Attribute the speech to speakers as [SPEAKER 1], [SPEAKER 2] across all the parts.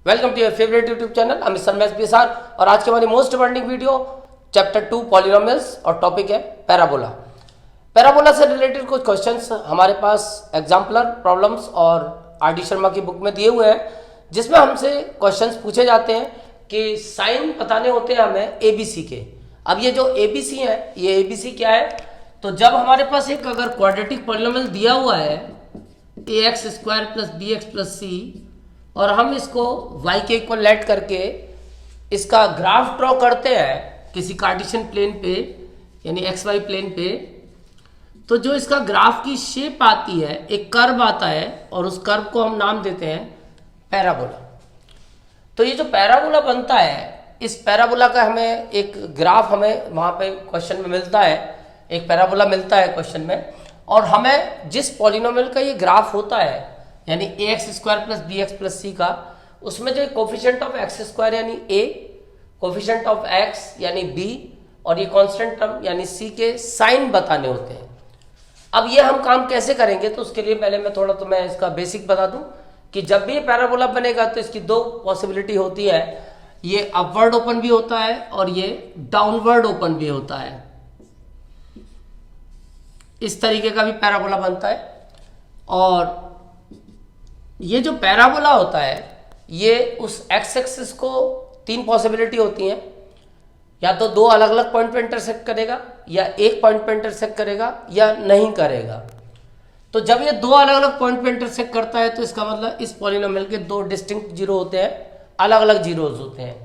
[SPEAKER 1] Welcome to your favourite YouTube channel Amit Sharma SPSR. और आज की हमारी most demanding video chapter 2 polynomials और टॉपिक है पैराबोला। पैराबोला से रिलेटेड कुछ क्वेश्चंस हमारे पास एग्जाम्पलर प्रॉब्लम्स और आर डी शर्मा की बुक में दिए हुए हैं, जिसमें हमसे क्वेश्चंस पूछे जाते हैं कि साइन बताने होते हैं हमें एबीसी के। अब ये जो एबीसी है, ये एबीसी क्या है? तो जब हमारे पास एक अगर क्वाड्रेटिक पॉलिनोमियल दिया हुआ है ax square plus B X plus C, और हम इसको y के इक्वल लेट करके इसका ग्राफ ड्रॉ करते हैं किसी कार्टेशियन प्लेन पे, यानी एक्स वाई प्लेन पे, तो जो इसका ग्राफ की शेप आती है, एक कर्व आता है और उस कर्व को हम नाम देते हैं पैराबोला। तो ये जो पैराबोला बनता है, इस पैराबोला का हमें एक ग्राफ हमें वहाँ पे क्वेश्चन में मिलता है, एक पैराबोला मिलता है क्वेश्चन में, और हमें जिस पॉलिनोमियल का ये ग्राफ होता है यानी ax square plus B X plus C का, उसमें जो कोफिशिएंट ऑफ एक्स स्क्वायर यानी a, कोफिशिएंट ऑफ x यानी b और ये कांस्टेंट टर्म यानी c के साइन बताने होते हैं। अब ये हम काम कैसे करेंगे, तो उसके लिए पहले मैं थोड़ा तुम्हें इसका बेसिक बता दूं कि जब भी ये पैराबोला बनेगा तो इसकी दो पॉसिबिलिटी होती है, ये अपवर्ड ओपन भी होता है और ये डाउनवर्ड ओपन भी होता है। इस तरीके का भी पैराबोला बनता है। और ये जो पैराबोला होता है, ये उस एक्स एक्सिस को तीन पॉसिबिलिटी होती हैं, या तो दो अलग अलग पॉइंट पे इंटरसेक्ट करेगा, या एक पॉइंट पे इंटरसेक्ट करेगा, या नहीं करेगा। तो जब ये दो अलग अलग पॉइंट पे इंटरसेक्ट करता है तो इसका मतलब इस पॉलिनोमियल के दो डिस्टिंक्ट जीरो होते हैं, अलग अलग जीरोज होते हैं।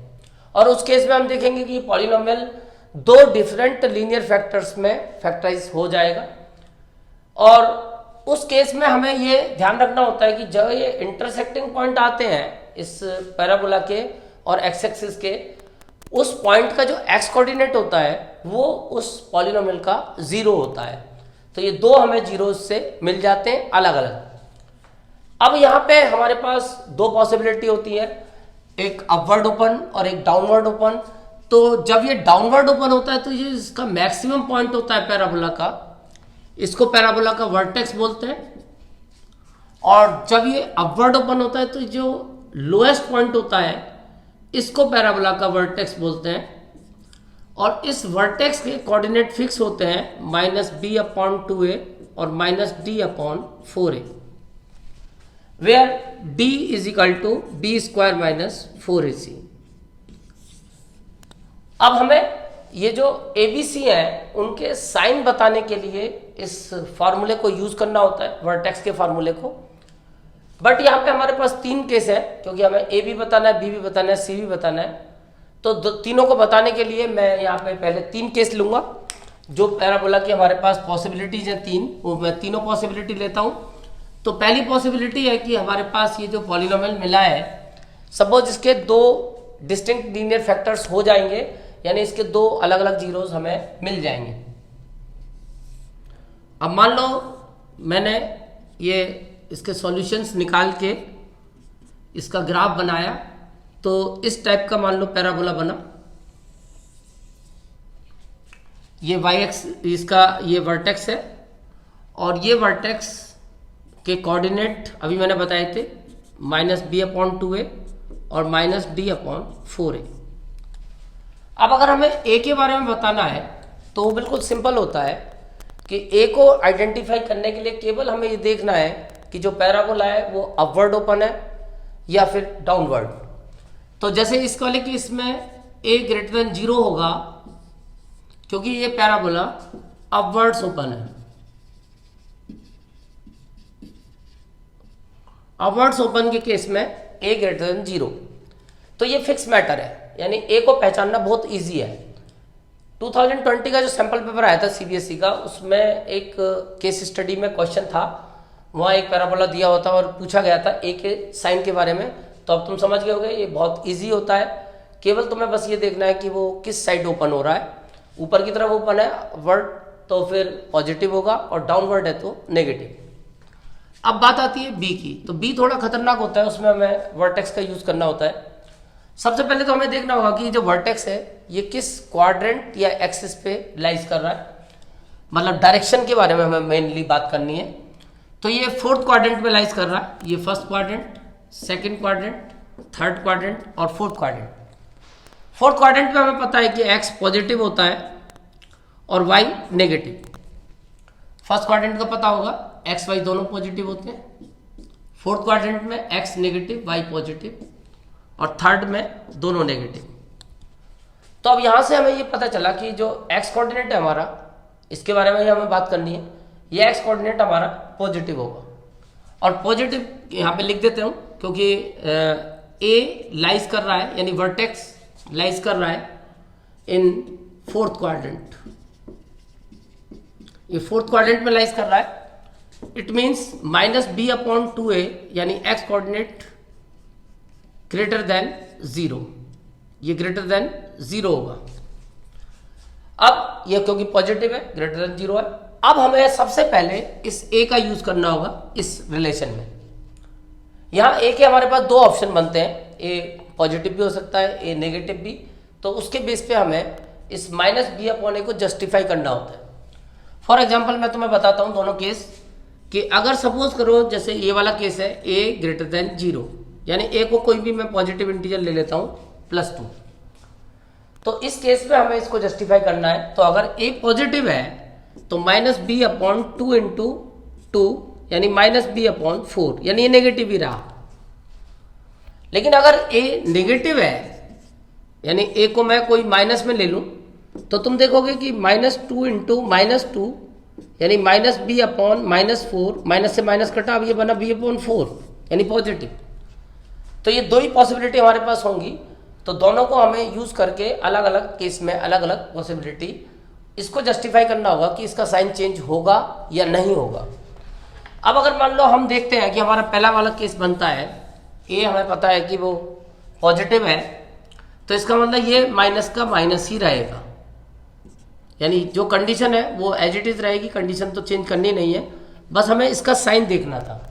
[SPEAKER 1] और उस केस में हम देखेंगे कि पॉलिनोमियल दो डिफरेंट लीनियर फैक्टर्स में फैक्टराइज हो जाएगा। और उस केस में हमें ये ध्यान रखना होता है कि जब ये इंटरसेक्टिंग पॉइंट आते हैं इस पैराबोला के और एक्स एक्सिस के, उस पॉइंट का जो एक्स कोऑर्डिनेट होता है वो उस पॉलिनोमियल का जीरो होता है। तो ये दो हमें जीरो से मिल जाते हैं अलग अलग। अब यहाँ पे हमारे पास दो पॉसिबिलिटी होती है, एक अपवर्ड ओपन और एक डाउनवर्ड ओपन। तो जब ये डाउनवर्ड ओपन होता है तो ये इसका मैक्सिमम पॉइंट होता है पैराबोला का, इसको पैराबोला का वर्टेक्स बोलते हैं। और जब ये अपवर्ड ओपन होता है तो जो लोएस्ट पॉइंट होता है इसको पैराबोला का वर्टेक्स बोलते हैं। और इस वर्टेक्स के कोऑर्डिनेट फिक्स होते हैं -b/2a और -d/4a, where d = b² - 4ac। अब हमें ये जो ABC है उनके साइन बताने के लिए इस फार्मूले को यूज करना होता है, वर्टेक्स के फार्मूले को। बट यहाँ पे हमारे पास तीन केस है, क्योंकि हमें A भी बताना है, B भी बताना है, C भी बताना है। तो तीनों को बताने के लिए मैं यहाँ पे पहले तीन केस लूंगा। जो पैराबोला की हमारे पास पॉसिबिलिटीज हैं तीन, वो मैं तीनों पॉसिबिलिटी लेता हूँ। तो पहली पॉसिबिलिटी है कि हमारे पास ये जो पॉलिनोमियल मिला है, सपोज इसके दो डिस्टिंक्ट लीनियर फैक्टर्स हो जाएंगे, यानी इसके दो अलग अलग जीरोस हमें मिल जाएंगे। अब मान लो मैंने ये इसके सॉल्यूशंस निकाल के इसका ग्राफ बनाया, तो इस टाइप का मान लो पैराबोला बना। ये वाई एक्स इसका ये वर्टेक्स है, और ये वर्टेक्स के कोऑर्डिनेट अभी मैंने बताए थे -b/2a और -d/4a। अब अगर हमें a के बारे में बताना है तो वो बिल्कुल सिंपल होता है कि a को आइडेंटिफाई करने के लिए केवल हमें ये देखना है कि जो पैराबोला है वो अपवर्ड ओपन है या फिर डाउनवर्ड। तो जैसे इस वाले केस में a > 0 होगा, क्योंकि ये पैराबोला अपवर्ड्स ओपन है। अपवर्ड्स ओपन के केस में a > 0, तो ये फिक्स मैटर है, यानी a को पहचानना बहुत इजी है। 2020 का जो सैंपल पेपर आया था CBSE का, उसमें एक केस स्टडी में क्वेश्चन था, वहाँ एक पैराबोला दिया होता और पूछा गया था a के साइन के बारे में। तो अब तुम समझ गए होगे ये बहुत इजी होता है, केवल तुम्हें बस ये देखना है कि वो किस साइड ओपन हो रहा है। ऊपर की तरफ ओपन है वर्ड तो फिर पॉजिटिव होगा, और डाउनवर्ड है तो नेगेटिव। अब बात आती है B की, तो B थोड़ा खतरनाक होता है, उसमें हमें वर्टेक्स का यूज करना होता है। सबसे पहले तो हमें देखना होगा कि जो वर्टेक्स है ये किस क्वाड्रेंट या एक्सिस पे लाइज कर रहा है, मतलब डायरेक्शन के बारे में हमें मेनली बात करनी है। तो ये फोर्थ क्वाड्रेंट में लाइज कर रहा है, ये first quadrant, second quadrant third quadrant और फोर्थ क्वाड्रेंट। फोर्थ क्वाड्रेंट में हमें पता है कि x पॉजिटिव होता है और y नेगेटिव। फर्स्ट क्वाड्रेंट का पता होगा x y दोनों पॉजिटिव होते हैं, फोर्थ क्वाड्रेंट में x नेगेटिव y पॉजिटिव और थर्ड में दोनों नेगेटिव। तो अब यहाँ से हमें ये पता चला कि जो x कोऑर्डिनेट है हमारा, इसके बारे में हमें बात करनी है, ये x कोऑर्डिनेट हमारा पॉजिटिव होगा। और पॉजिटिव यहाँ पे लिख देते हूँ क्योंकि a लाइज कर रहा है, यानी वर्टेक्स लाइज कर रहा है इन फोर्थ क्वाड्रेंट, ये फोर्थ क्वाड्रेंट में लाइज कर रहा है। इट मीन्स -b/2a यानी x कोऑर्डिनेट ग्रेटर देन 0, ये ग्रेटर देन 0 होगा। अब ये क्योंकि पॉजिटिव है, ग्रेटर देन 0 है। अब हमें सबसे पहले इस a का यूज करना होगा इस रिलेशन में। यहाँ a के हमारे पास दो ऑप्शन बनते हैं, a पॉजिटिव भी हो सकता है, a नेगेटिव भी। तो उसके बेस पे हमें इस -b/a को जस्टिफाई करना होता है। फॉर एग्जाम्पल मैं तुम्हें बताता हूँ दोनों केस कि अगर सपोज करो जैसे ये वाला केस है a ग्रेटर देन 0, यानी a को कोई भी मैं पॉजिटिव इंटीजर ले लेता हूँ +2। तो इस केस में हमें इसको जस्टिफाई करना है। तो अगर a पॉजिटिव है तो -b/2 इंटू 2 यानी -b/4, यानी ये नेगेटिव ही रहा। लेकिन अगर a नेगेटिव है यानी a को मैं कोई माइनस में ले लूं तो तुम देखोगे कि -2 इंटू -2 यानी -b/-4, माइनस से माइनस कटा, अब ये बना b/4 यानी पॉजिटिव। तो ये दो ही पॉसिबिलिटी हमारे पास होंगी। तो दोनों को हमें यूज करके अलग अलग केस में अलग अलग पॉसिबिलिटी इसको जस्टिफाई करना होगा कि इसका साइन चेंज होगा या नहीं होगा। अब अगर मान लो हम देखते हैं कि हमारा पहला वाला केस बनता है, ए हमें पता है कि वो पॉजिटिव है, तो इसका मतलब ये माइनस का माइनस ही रहेगा, यानी जो कंडीशन है वो एज इट इज रहेगी, कंडीशन तो चेंज करनी नहीं है, बस हमें इसका साइन देखना था।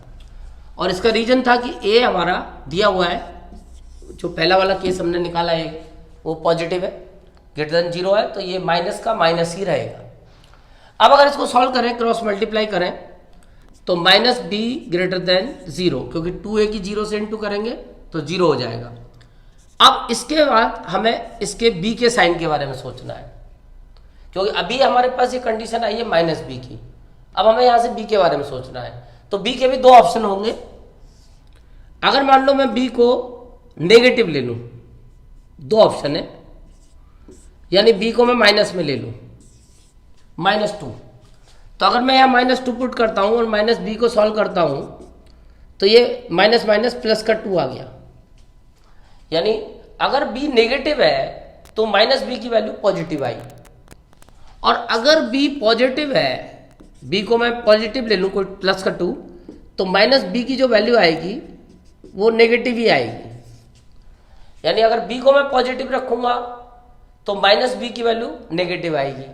[SPEAKER 1] और इसका रीजन था कि ए हमारा दिया हुआ है, जो पहला वाला केस हमने निकाला है वो पॉजिटिव है, ग्रेटर देन 0 है, तो ये माइनस का माइनस ही रहेगा। अब अगर इसको सॉल्व करें, क्रॉस मल्टीप्लाई करें तो -b ग्रेटर देन 0, क्योंकि 2a की 0 से इंटू करेंगे तो 0 हो जाएगा। अब इसके बाद हमें इसके b के साइन के बारे में सोचना है, क्योंकि अभी हमारे पास ये कंडीशन आई है -b की। अब हमें यहाँ से b के बारे में सोचना है। तो b के भी दो ऑप्शन होंगे। अगर मान लो मैं b को नेगेटिव ले लूँ, दो ऑप्शन है, यानी b को मैं माइनस में ले लूँ -2। तो अगर मैं यहाँ -2 पुट करता हूँ और -b को सॉल्व करता हूँ तो ये माइनस माइनस प्लस का 2 आ गया। यानी अगर b नेगेटिव है तो -b की वैल्यू पॉजिटिव आई, और अगर b पॉजिटिव है, b को मैं पॉजिटिव ले लूँ कोई प्लस का 2, तो -b की जो वैल्यू आएगी वो नेगेटिव ही आएगी। यानी अगर b को मैं पॉजिटिव रखूंगा तो -b की वैल्यू नेगेटिव आएगी,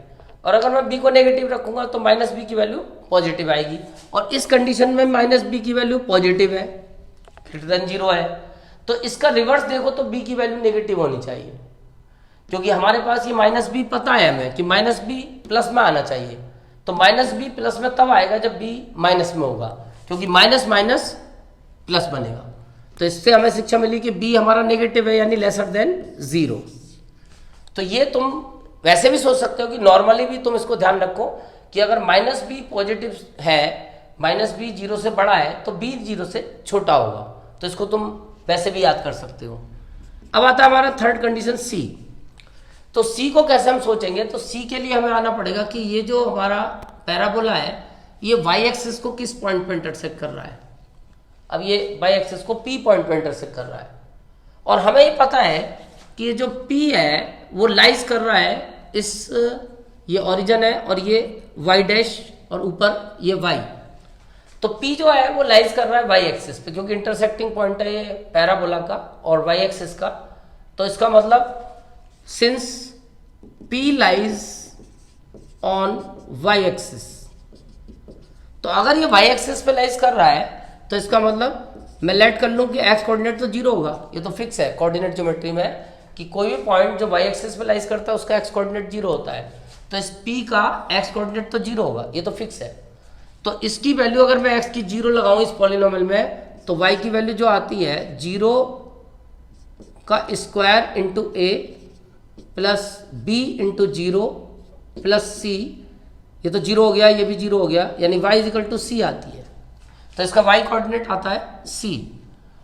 [SPEAKER 1] और अगर मैं b को नेगेटिव रखूंगा तो -b की वैल्यू पॉजिटिव आएगी। और इस कंडीशन में -b की वैल्यू पॉजिटिव है, ग्रेटर देन 0 है, तो इसका रिवर्स देखो तो b की वैल्यू नेगेटिव होनी चाहिए, क्योंकि हमारे पास ये -b पता है हमें कि -b प्लस में आना चाहिए। तो -b प्लस में तब आएगा जब b माइनस में होगा, क्योंकि माइनस माइनस प्लस बनेगा। तो इससे हमें शिक्षा मिली कि b हमारा नेगेटिव है, यानी लेसर देन 0। तो ये तुम वैसे भी सोच सकते हो कि नॉर्मली भी तुम इसको ध्यान रखो कि अगर -b पॉजिटिव है, -b 0 से बड़ा है तो b 0 से छोटा होगा। तो इसको तुम वैसे भी याद कर सकते हो। अब आता है हमारा थर्ड कंडीशन c। तो c को कैसे हम सोचेंगे, तो c के लिए हमें आना पड़ेगा कि ये जो हमारा पैराबोला है ये y एक्सिस को किस पॉइंट पे इंटरसेक्ट कर रहा है। अब ये y एक्सिस को p पॉइंट पे इंटरसेक्ट कर रहा है, और हमें ये पता है कि ये जो p है वो लाइज कर रहा है इस, ये ओरिजिन है और ये y डैश और ऊपर ये y। तो p जो है वो लाइज कर रहा है y एक्सिस पे, क्योंकि इंटरसेक्टिंग पॉइंट है ये पैराबोला का और y एक्सिस का। तो इसका मतलब since p lies on y axis, तो अगर ये y एक्सिस पे लाइज कर रहा है तो इसका मतलब मैं लेट कर लूँ कि x कोऑर्डिनेट तो 0 होगा। ये तो फिक्स है कोऑर्डिनेट ज्योमेट्री में कि कोई भी पॉइंट जो y एक्सिस पे लाइज करता है उसका x कोऑर्डिनेट 0 होता है। तो इस p का x कोऑर्डिनेट तो 0 होगा, ये तो फिक्स है। तो इसकी वैल्यू अगर मैं x की 0 लगाऊं इस पॉलिनोमियल में, तो y की वैल्यू जो आती है 0 का स्क्वायर इंटू ए प्लस बी इंटू 0 प्लस सी, ये तो 0 हो गया, ये भी 0 हो गया, यानी y इज इक्वल टू सी आती है। तो इसका y कोऑर्डिनेट आता है c।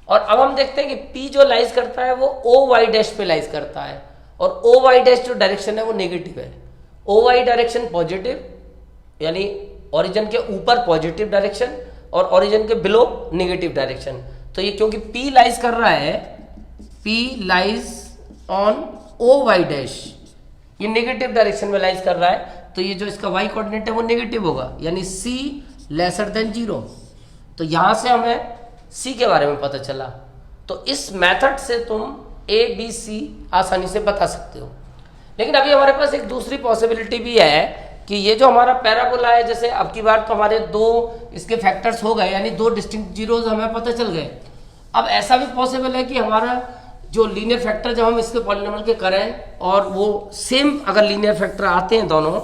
[SPEAKER 1] और अब हम देखते हैं कि p जो लाइज करता है वो ओ वाई डैश पे लाइज करता है, और ओ वाई डैश जो डायरेक्शन है वो नेगेटिव है। ओ वाई डायरेक्शन पॉजिटिव, यानी ओरिजिन के ऊपर पॉजिटिव डायरेक्शन और ओरिजिन के बिलो नेगेटिव डायरेक्शन। तो ये क्योंकि p लाइज कर रहा है, p lies on O Y dash, ये नेगेटिव डायरेक्शन में लाइज कर रहा है, तो ये जो इसका y कोऑर्डिनेट है वो नेगेटिव होगा, यानी c लेसर देन 0। तो यहां से हमें c के बारे में पता चला। तो इस मेथड से तुम a b c आसानी से बता सकते हो। लेकिन अभी हमारे पास एक दूसरी पॉसिबिलिटी भी है कि ये जो हमारा पैराबोला है, जैसे अब की बार तो हमारे दो इसके फैक्टर्स हो गए, यानी दो डिस्टिंक्ट जीरोज हमें पता चल गए। अब ऐसा भी पॉसिबल है कि हमारा जो लीनियर फैक्टर जब हम इसके पॉलिनोमियल के करें और वो सेम अगर लीनियर फैक्टर आते हैं दोनों,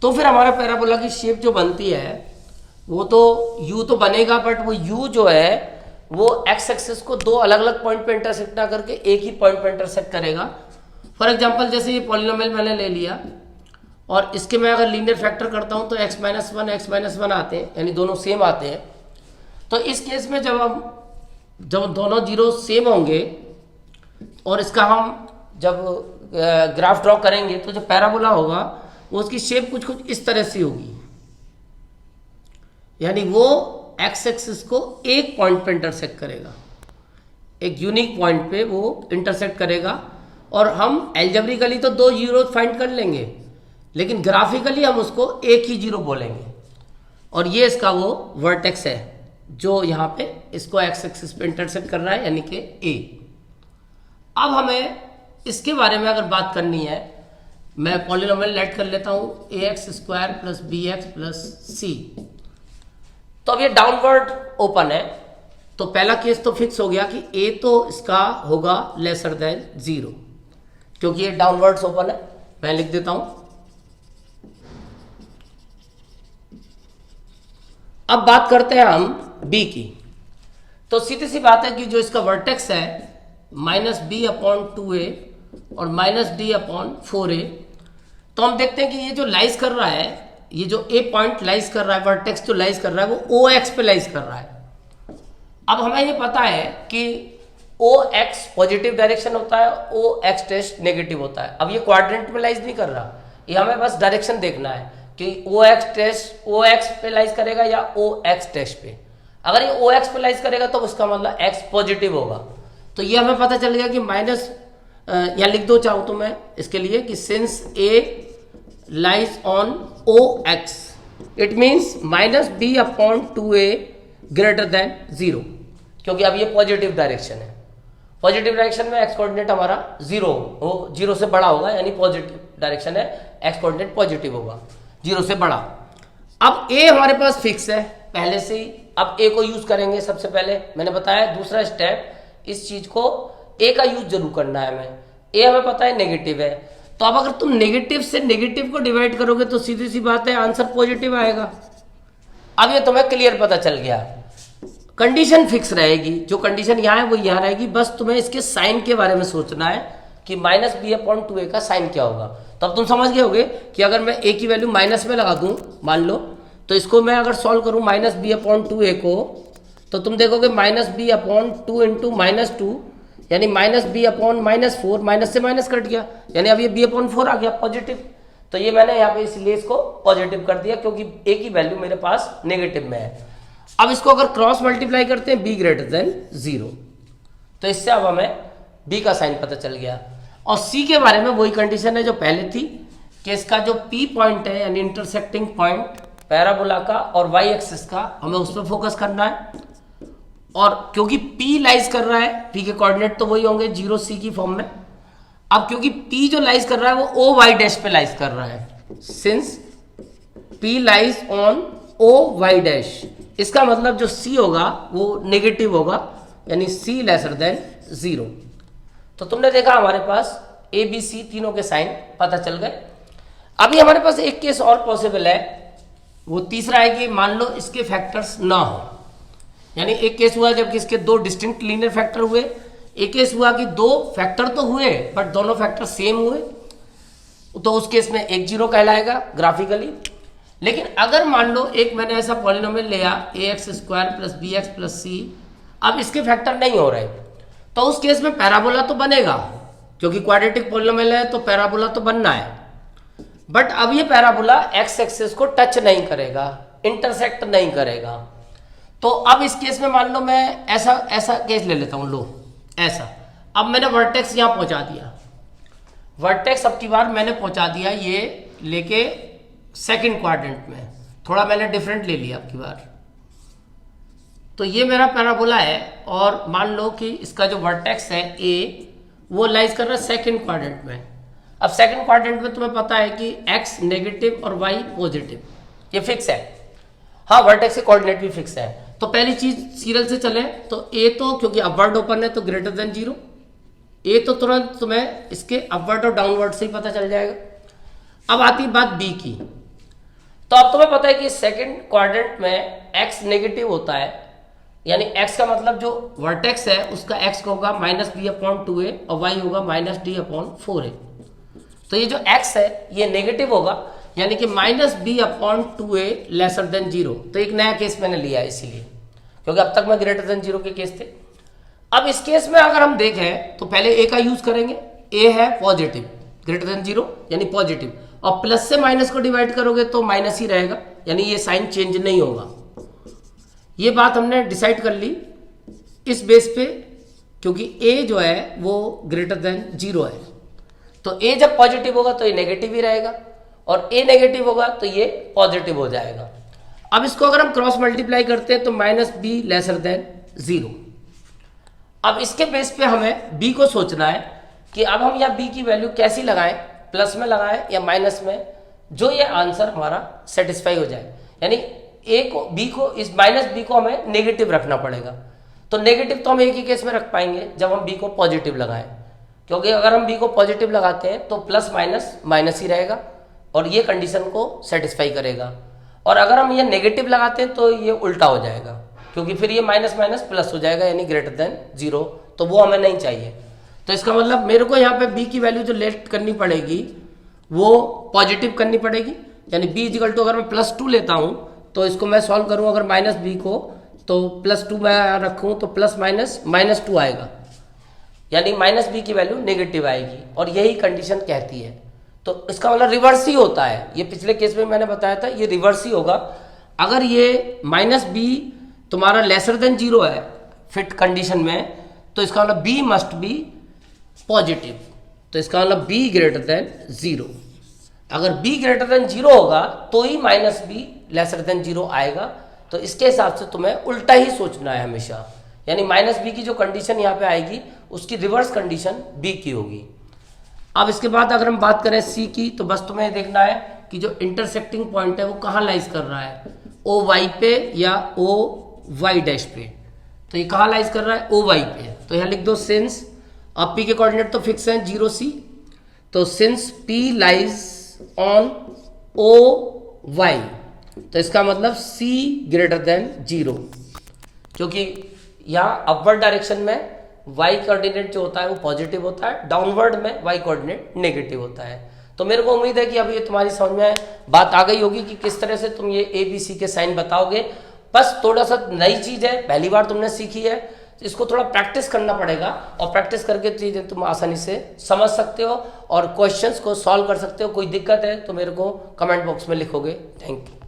[SPEAKER 1] तो फिर हमारा पैराबोला की शेप जो बनती है वो तो u तो बनेगा, बट वो u जो है वो x एक्सिस को दो अलग अलग पॉइंट पे इंटरसेक्ट ना करके एक ही पॉइंट पे इंटरसेक्ट करेगा। फॉर एग्जांपल जैसे ये पॉलिनोमियल मैंने ले लिया और इसके मैं अगर लीनियर फैक्टर करता हूं तो x माइनस वन आते हैं, यानी दोनों सेम आते हैं। तो इस केस में जब दोनों जीरो सेम होंगे और इसका हम जब ग्राफ ड्रॉ करेंगे तो जो पैराबोला होगा वो उसकी शेप कुछ इस तरह से होगी, यानी वो एक्स एक्सिस को एक पॉइंट पे इंटरसेक्ट करेगा, एक यूनिक पॉइंट पे वो इंटरसेक्ट करेगा। और हम एल्जेब्रिकली तो दो जीरो फाइंड कर लेंगे, लेकिन ग्राफिकली हम उसको एक ही जीरो बोलेंगे, और ये इसका वो वर्टेक्स है जो यहाँ पे इसको एक्स एक्सिस पे इंटरसेक्ट कर रहा है, यानी कि ए। अब हमें इसके बारे में अगर बात करनी है, मैं पॉलिनोमियल लेट कर लेता हूँ A X square plus B X plus C. तो अब ये डाउनवर्ड ओपन है, तो पहला केस तो फिक्स हो गया कि ए तो इसका होगा लेसर देन 0, क्योंकि ये डाउनवर्ड्स ओपन है। मैं लिख देता हूं। अब बात करते हैं हम बी की। तो सीधी सी बात है कि जो इसका वर्टेक्स है -b/2a और -d/4a, तो हम देखते हैं कि ये जो लाइज कर रहा है, ये जो ए पॉइंट लाइज कर रहा है, वर्टेक्स जो लाइज कर रहा है वो ओ एक्स पे लाइज कर रहा है। अब हमें ये पता है कि ओ एक्स पॉजिटिव डायरेक्शन होता है, ओ एक्स टेस्ट नेगेटिव होता है। अब ये क्वाड्रेंट में लाइज नहीं कर रहा, ये हमें बस डायरेक्शन देखना है कि ओ एक्स टेस्ट ओ एक्स पे लाइज करेगा या ओ एक्स टेस्ट पे। अगर ये ओ एक्स पे लाइज करेगा तो उसका मतलब एक्स पॉजिटिव होगा। तो ये हमें पता चल गया कि माइनस, या लिख दो चाहूँ तो मैं इसके लिए कि since A lies on OX, it means -b/2a greater than 0, क्योंकि अब ये पॉजिटिव डायरेक्शन है। पॉजिटिव डायरेक्शन में एक्स कोऑर्डिनेट हमारा 0 हो, 0 से बड़ा होगा, यानी पॉजिटिव डायरेक्शन है, एक्स कोऑर्डिनेट पॉजिटिव होगा 0 से बड़ा। अब ए हमारे पास फिक्स है पहले से ही, अब ए को यूज करेंगे। सबसे पहले मैंने बताया दूसरा स्टेप, इस चीज को ए का यूज जरूर करना है। हमें ए हमें पता है नेगेटिव है, तो अब अगर तुम नेगेटिव से नेगेटिव को डिवाइड करोगे तो सीधी सी बात है आंसर पॉजिटिव आएगा। अब ये तुम्हें क्लियर पता चल गया, कंडीशन फिक्स रहेगी, जो कंडीशन यहाँ है वो यहाँ रहेगी। बस तुम्हें इसके साइन के बारे में सोचना है कि -b/2a का साइन क्या होगा। तो अब तुम समझ गए होगे कि अगर मैं a की वैल्यू माइनस में लगा दूं, मान लो, तो इसको मैं अगर सॉल्व करूं -b/2a को, तो तुम देखोगे -b/2 इंटू -2, यानी -b/-4, माइनस से माइनस कट गया, यानी अब ये b/4 आ गया पॉजिटिव। तो ये मैंने यहाँ पे इसलिए इसको पॉजिटिव कर दिया क्योंकि a की वैल्यू मेरे पास नेगेटिव में है। अब इसको अगर क्रॉस मल्टीप्लाई करते हैं b ग्रेटर देन 0, तो इससे अब हमें b का साइन पता चल गया। और c के बारे में वही कंडीशन है जो पहले थी कि इसका जो p पॉइंट है, यानी इंटरसेक्टिंग पॉइंट पैराबोला का और y एक्सिस का, हमें उस पर फोकस करना है। और क्योंकि P लाइज कर रहा है, P के कोऑर्डिनेट तो वही होंगे 0 C की फॉर्म में। अब क्योंकि P जो लाइज कर रहा है वो O Y डैश पे लाइज कर रहा है, since P lies on O Y dash, इसका मतलब जो C होगा वो नेगेटिव होगा, यानी C लेसर देन 0। तो तुमने देखा हमारे पास A B C तीनों के साइन पता चल गए। अभी हमारे पास एक केस और पॉसिबल है, वो तीसरा है कि मान लो इसके फैक्टर्स ना हो, यानी एक केस हुआ जब इसके दो डिस्टिंक्ट लीनियर फैक्टर हुए, एक केस हुआ कि दो फैक्टर तो हुए बट दोनों फैक्टर सेम हुए, तो उस केस में एक जीरो कहलाएगा ग्राफिकली। लेकिन अगर मान लो एक मैंने ऐसा पॉलिनोमियल लिया ax² + bx + c, अब इसके फैक्टर नहीं हो रहे, तो उस केस में पैराबोला तो बनेगा, क्योंकि क्वाड्रेटिक पॉलिनोमियल है तो पैराबोला तो बनना है। बट अब ये पैराबोला एक्स एक्सिस को टच नहीं करेगा, इंटरसेक्ट नहीं करेगा। तो अब इस केस में मान लो मैं ऐसा केस ले लेता हूँ, लो ऐसा। अब मैंने वर्टेक्स यहाँ पहुँचा दिया, वर्टेक्स अब की बार मैंने पहुँचा दिया ये लेके सेकंड क्वाड्रेंट में, थोड़ा मैंने डिफरेंट ले लिया अब की बार। तो ये मेरा पैराबोला है और मान लो कि इसका जो वर्टेक्स है ए, वो लाइज कर रहा है सेकंड क्वाड्रेंट में। अब सेकंड क्वाड्रेंट में तुम्हें पता है कि x नेगेटिव और y पॉजिटिव, ये फिक्स है। हाँ, वर्टेक्स के कोऑर्डिनेट भी फिक्स है। तो पहली चीज सीरियल से चले तो a तो क्योंकि अपवर्ड ओपन है तो ग्रेटर देन 0, a तो तुरंत तुम्हें इसके अपवर्ड और डाउनवर्ड से ही पता चल जाएगा। अब आती बात b की। तो अब तुम्हें पता है कि सेकंड क्वाड्रेंट में x नेगेटिव होता है, यानी x का मतलब जो वर्टेक्स है उसका x होगा -b/2a और y होगा -d/4a। तो ये जो x है ये नेगेटिव होगा, यानी कि -b/2a लेसर देन 0। तो एक नया केस मैंने लिया है इसीलिए, क्योंकि अब तक मैं ग्रेटर देन 0 के केस थे। अब इस केस में अगर हम देखें तो पहले a का यूज करेंगे, a है पॉजिटिव, ग्रेटर देन 0 यानी पॉजिटिव, और प्लस से माइनस को डिवाइड करोगे तो माइनस ही रहेगा, यानी ये साइन चेंज नहीं होगा। ये बात हमने डिसाइड कर ली इस बेस पे, क्योंकि a जो है वो ग्रेटर देन 0 है। तो a जब पॉजिटिव होगा तो ये नेगेटिव ही रहेगा, और a नेगेटिव होगा तो ये पॉजिटिव हो जाएगा। अब इसको अगर हम क्रॉस मल्टीप्लाई करते हैं तो -b लेसर देन 0। अब इसके बेस पे हमें b को सोचना है कि अब हम यहाँ b की वैल्यू कैसी लगाएं, प्लस में लगाएं या माइनस में, जो ये आंसर हमारा सेटिस्फाई हो जाए। यानी b को हमें नेगेटिव रखना पड़ेगा। तो नेगेटिव तो हम एक ही केस में रख पाएंगे जब हम b को पॉजिटिव लगाएं, क्योंकि अगर हम b को पॉजिटिव लगाते हैं तो प्लस माइनस माइनस ही रहेगा और ये कंडीशन को सेटिस्फाई करेगा। और अगर हम ये नेगेटिव लगाते हैं तो ये उल्टा हो जाएगा, क्योंकि फिर ये माइनस माइनस प्लस हो जाएगा, यानी ग्रेटर देन 0, तो वो हमें नहीं चाहिए। तो इसका मतलब मेरे को यहाँ पे b की वैल्यू जो लेट करनी पड़ेगी वो पॉजिटिव करनी पड़ेगी, यानी b इजिकल टू अगर मैं +2 लेता हूँ तो इसको मैं सॉल्व करूँ अगर -b को, तो +2 मैं रखूँ तो प्लस माइनस -2 आएगा, यानी -b की वैल्यू नेगेटिव आएगी, और यही कंडीशन कहती है। तो इसका मतलब रिवर्स ही होता है, ये पिछले केस में मैंने बताया था, ये रिवर्स ही होगा। अगर ये -b तुम्हारा लेसर देन 0 है फिट कंडीशन में, तो इसका मतलब b मस्ट बी पॉजिटिव, तो इसका मतलब b ग्रेटर देन 0। अगर b ग्रेटर देन 0 होगा तो ही -b लेसर देन 0 आएगा। तो इसके हिसाब से तुम्हें उल्टा ही सोचना है हमेशा, यानी -b की जो कंडीशन यहाँ पे आएगी उसकी रिवर्स कंडीशन b की होगी। अब इसके बाद अगर हम बात करें c की, तो बस तुम्हें देखना है कि जो इंटरसेक्टिंग पॉइंट है वो कहाँ लाइज कर रहा है, OY पे या OY' पे। तो ये कहाँ लाइज कर रहा है, OY पे। तो यहाँ लिख दो सिंस, अब p के कोऑर्डिनेट तो फिक्स हैं 0 c, तो since p lies on OY, तो इसका मतलब c ग्रेटर देन 0, क्योंकि यहाँ अपवर्ड डायरेक्शन में y कोऑर्डिनेट जो होता है वो पॉजिटिव होता है, डाउनवर्ड में y कोऑर्डिनेट नेगेटिव होता है। तो मेरे को उम्मीद है कि अब ये तुम्हारी समझ में बात आ गई होगी कि किस तरह से तुम ये ABC के साइन बताओगे। बस थोड़ा सा नई चीज़ है, पहली बार तुमने सीखी है, इसको थोड़ा प्रैक्टिस करना पड़ेगा, और प्रैक्टिस करके चीज़ें तुम आसानी से समझ सकते हो और क्वेश्चंस को सॉल्व कर सकते हो। कोई दिक्कत है तो मेरे को कमेंट बॉक्स में लिखोगे। Thank you.